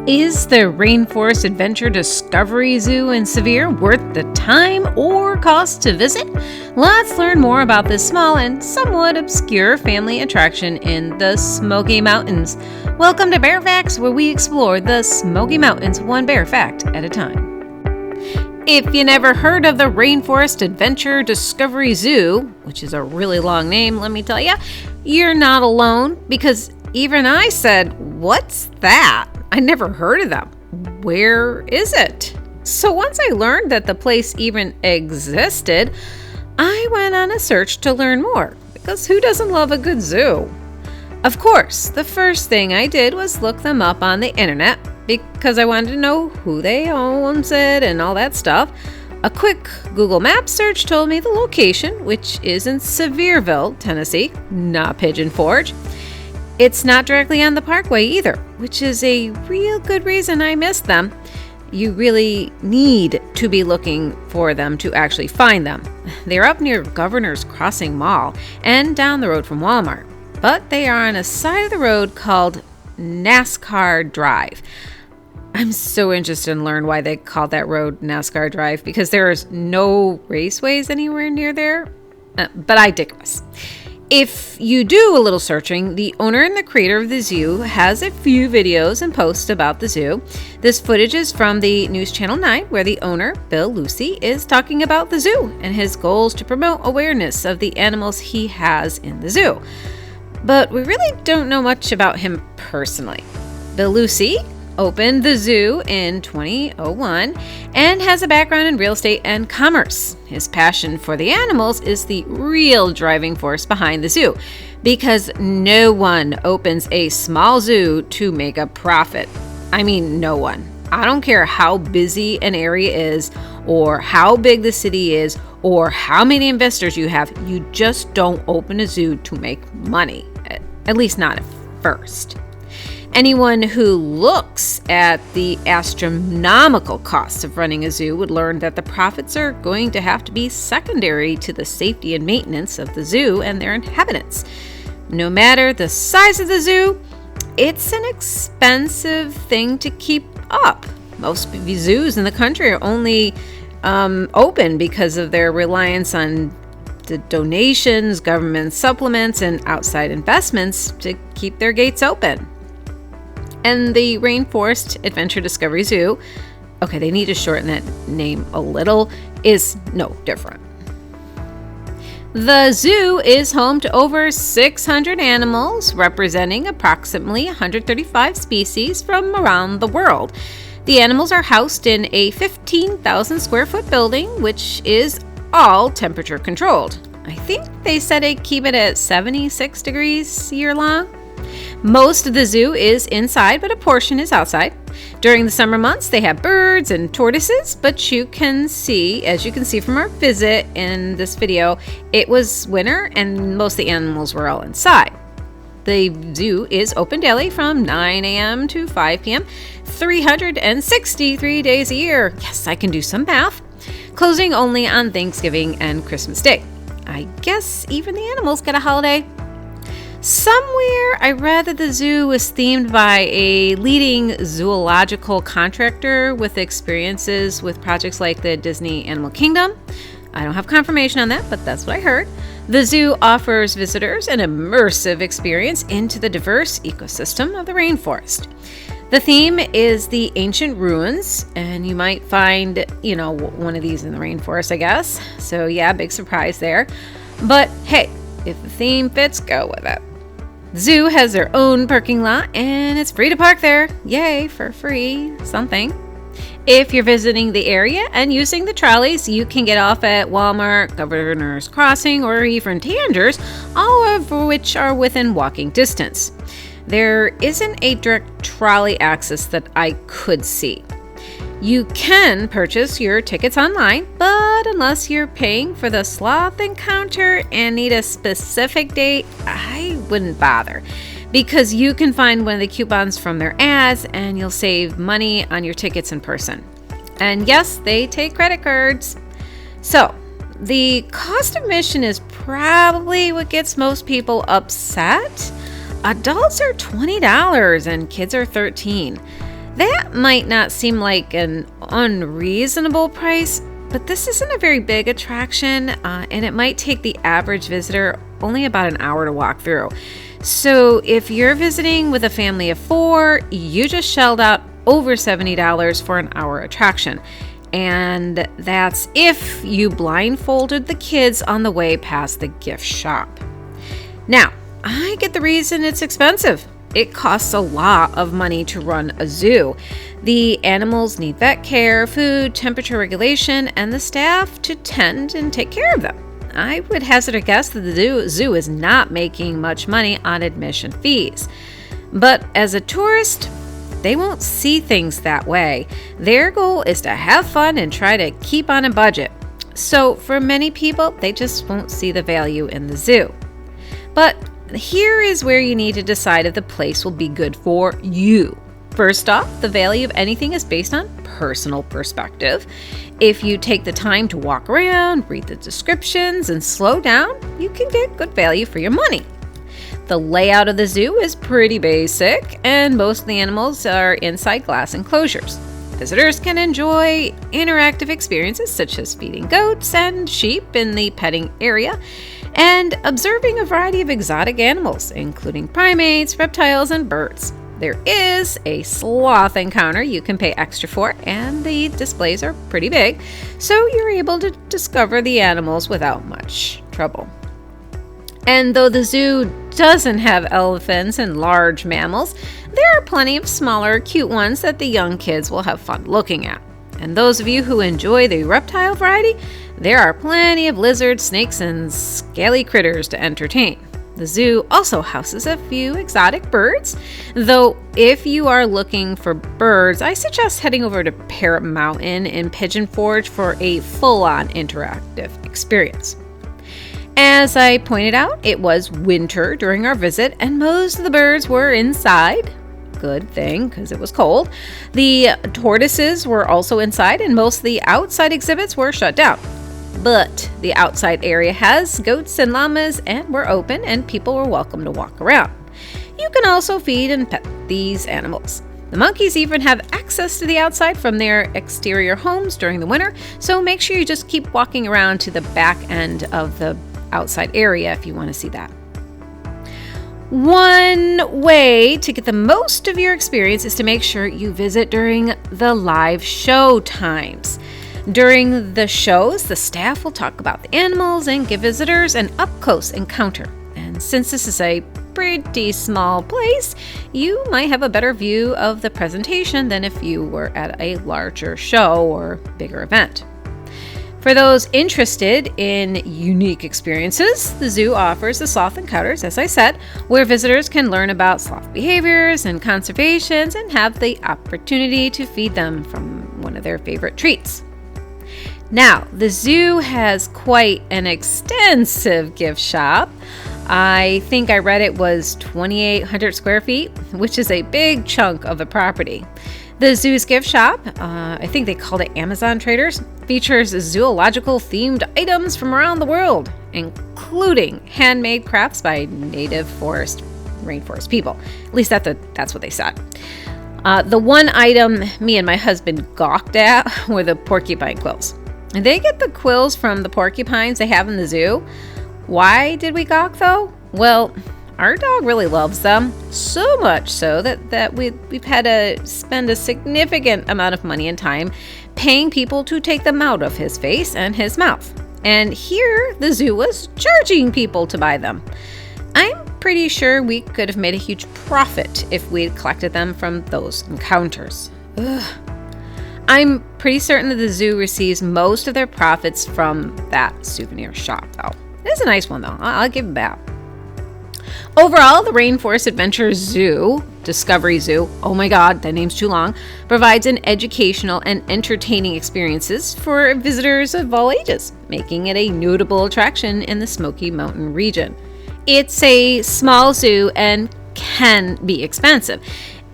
Is the Rainforest Adventures Discovery Zoo in Sevierville worth the time or cost to visit? Let's learn more about this small and somewhat obscure family attraction in the Smoky Mountains. Welcome to Bear Facts, where we explore the Smoky Mountains one bear fact at a time. If you never heard of the Rainforest Adventures Discovery Zoo, which is a really long name, let me tell you, you're not alone, because even I said, "What's that? I never heard of them. Where is it?" So once I learned that the place even existed, I went on a search to learn more, because who doesn't love a good zoo? Of course, the first thing I did was look them up on the internet, because I wanted to know who they owns it and all that stuff. A quick Google Maps search told me the location, which is in Sevierville, Tennessee, not Pigeon Forge. It's not directly on the parkway either, which is a real good reason I missed them. You really need to be looking for them to actually find them. They're up near Governor's Crossing Mall and down the road from Walmart, but they are on a side of the road called NASCAR Drive. I'm so interested in learn why they called that road NASCAR Drive, because there is no raceways anywhere near there, but I digress. If you do a little searching, the owner and the creator of the zoo has a few videos and posts about the zoo. This footage is from the News Channel 9, where the owner, Bill Lucy, is talking about the zoo and his goals to promote awareness of the animals he has in the zoo. But we really don't know much about him personally. Bill Lucy opened the zoo in 2001 and has a background in real estate and commerce. His passion for the animals is the real driving force behind the zoo, because no one opens a small zoo to make a profit. I mean, no one. I don't care how busy an area is, or how big the city is, or how many investors you have. You just don't open a zoo to make money, at least not at first. Anyone who looks at the astronomical costs of running a zoo would learn that the profits are going to have to be secondary to the safety and maintenance of the zoo and their inhabitants. No matter the size of the zoo, it's an expensive thing to keep up. Most zoos in the country are only open because of their reliance on the donations, government supplements, and outside investments to keep their gates open. And the Rainforest Adventures Discovery Zoo, okay, they need to shorten that name a little, is no different. The zoo is home to over 600 animals, representing approximately 135 species from around the world. The animals are housed in a 15,000 square foot building, which is all temperature controlled. I think they said they keep it at 76 degrees year long. Most of the zoo is inside, but a portion is outside. During the summer months, they have birds and tortoises, but as you can see from our visit in this video, it was winter and most of the animals were all inside. The zoo is open daily from 9 a.m. to 5 p.m., 363 days a year. Yes, I can do some math. Closing only on Thanksgiving and Christmas Day. I guess even the animals get a holiday. Somewhere I read that the zoo was themed by a leading zoological contractor with experiences with projects like the Disney Animal Kingdom. I don't have confirmation on that, but that's what I heard. The zoo offers visitors an immersive experience into the diverse ecosystem of the rainforest. The theme is the ancient ruins, and you might find, one of these in the rainforest, I guess. So yeah, big surprise there. But hey, if the theme fits, go with it. The zoo has their own parking lot, and it's free to park there. Yay, for free something. If you're visiting the area and using the trolleys, you can get off at Walmart, Governor's Crossing, or even Tanger's, all of which are within walking distance. There isn't a direct trolley access that I could see. You can purchase your tickets online, but unless you're paying for the sloth encounter and need a specific date, I wouldn't bother, because you can find one of the coupons from their ads and you'll save money on your tickets in person. And yes, they take credit cards. So the cost of admission is probably what gets most people upset. Adults are $20 and kids are $13. That might not seem like an unreasonable price, but this isn't a very big attraction, and it might take the average visitor only about an hour to walk through. So if you're visiting with a family of 4, you just shelled out over $70 for an hour attraction. And that's if you blindfolded the kids on the way past the gift shop. Now, I get the reason it's expensive. It costs a lot of money to run a zoo. The animals need vet care, food, temperature regulation, and the staff to tend and take care of them. I would hazard a guess that the zoo is not making much money on admission fees. But as a tourist, they won't see things that way. Their goal is to have fun and try to keep on a budget. So for many people, they just won't see the value in the zoo. But here is where you need to decide if the place will be good for you. First off, the value of anything is based on personal perspective. If you take the time to walk around, read the descriptions, and slow down, you can get good value for your money. The layout of the zoo is pretty basic, and most of the animals are inside glass enclosures. Visitors can enjoy interactive experiences such as feeding goats and sheep in the petting area, and observing a variety of exotic animals, including primates, reptiles, and birds. There is a sloth encounter you can pay extra for, and the displays are pretty big, so you're able to discover the animals without much trouble. And though the zoo doesn't have elephants and large mammals, there are plenty of smaller, cute ones that the young kids will have fun looking at. And those of you who enjoy the reptile variety, there are plenty of lizards, snakes, and scaly critters to entertain. The zoo also houses a few exotic birds, though if you are looking for birds, I suggest heading over to Parrot Mountain in Pigeon Forge for a full-on interactive experience. As I pointed out, it was winter during our visit, and most of the birds were inside. Good thing, because it was cold. The tortoises were also inside, and most of the outside exhibits were shut down. But the outside area has goats and llamas and were open, and people were welcome to walk around. You can also feed and pet these animals. The monkeys even have access to the outside from their exterior homes during the winter, so make sure you just keep walking around to the back end of the outside area if you want to see that. One way to get the most of your experience is to make sure you visit during the live show times. During the shows, the staff will talk about the animals and give visitors an up-close encounter. And since this is a pretty small place, you might have a better view of the presentation than if you were at a larger show or bigger event. For those interested in unique experiences, the zoo offers the sloth encounters, as I said, where visitors can learn about sloth behaviors and conservations and have the opportunity to feed them from one of their favorite treats. Now, the zoo has quite an extensive gift shop. I think I read it was 2,800 square feet, which is a big chunk of the property. The zoo's gift shop, I think they called it Amazon Traders, features zoological themed items from around the world, including handmade crafts by native rainforest people. At least that's what they said. The one item me and my husband gawked at were the porcupine quills. They get the quills from the porcupines they have in the zoo. Why did we gawk though? Well, our dog really loves them, so much so that we've had to spend a significant amount of money and time paying people to take them out of his face and his mouth. And here, the zoo was charging people to buy them. I'm pretty sure we could have made a huge profit if we'd collected them from those encounters. Ugh. I'm pretty certain that the zoo receives most of their profits from that souvenir shop, though. It's a nice one, though. I'll give it that. Overall, the Rainforest Adventures Discovery Zoo, oh my god, that name's too long, provides an educational and entertaining experiences for visitors of all ages, making it a notable attraction in the Smoky Mountain region. It's a small zoo and can be expensive.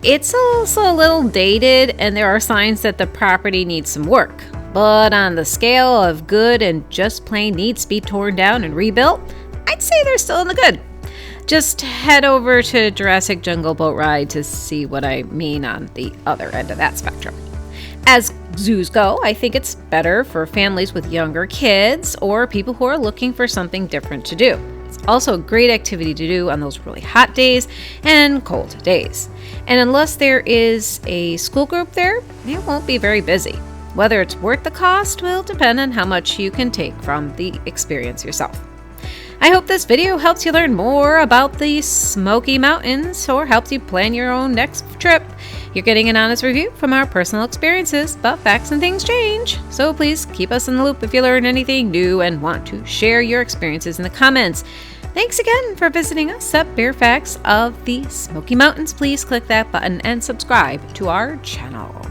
It's also a little dated, and there are signs that the property needs some work. But on the scale of good and just plain needs to be torn down and rebuilt, I'd say they're still in the good. Just head over to Jurassic Jungle Boat Ride to see what I mean on the other end of that spectrum. As zoos go, I think it's better for families with younger kids or people who are looking for something different to do. It's also a great activity to do on those really hot days and cold days. And unless there is a school group there, it won't be very busy. Whether it's worth the cost will depend on how much you can take from the experience yourself. I hope this video helps you learn more about the Smoky Mountains or helps you plan your own next trip. You're getting an honest review from our personal experiences, but facts and things change. So please keep us in the loop if you learn anything new and want to share your experiences in the comments. Thanks again for visiting us at Bear Facts of the Smoky Mountains. Please click that button and subscribe to our channel.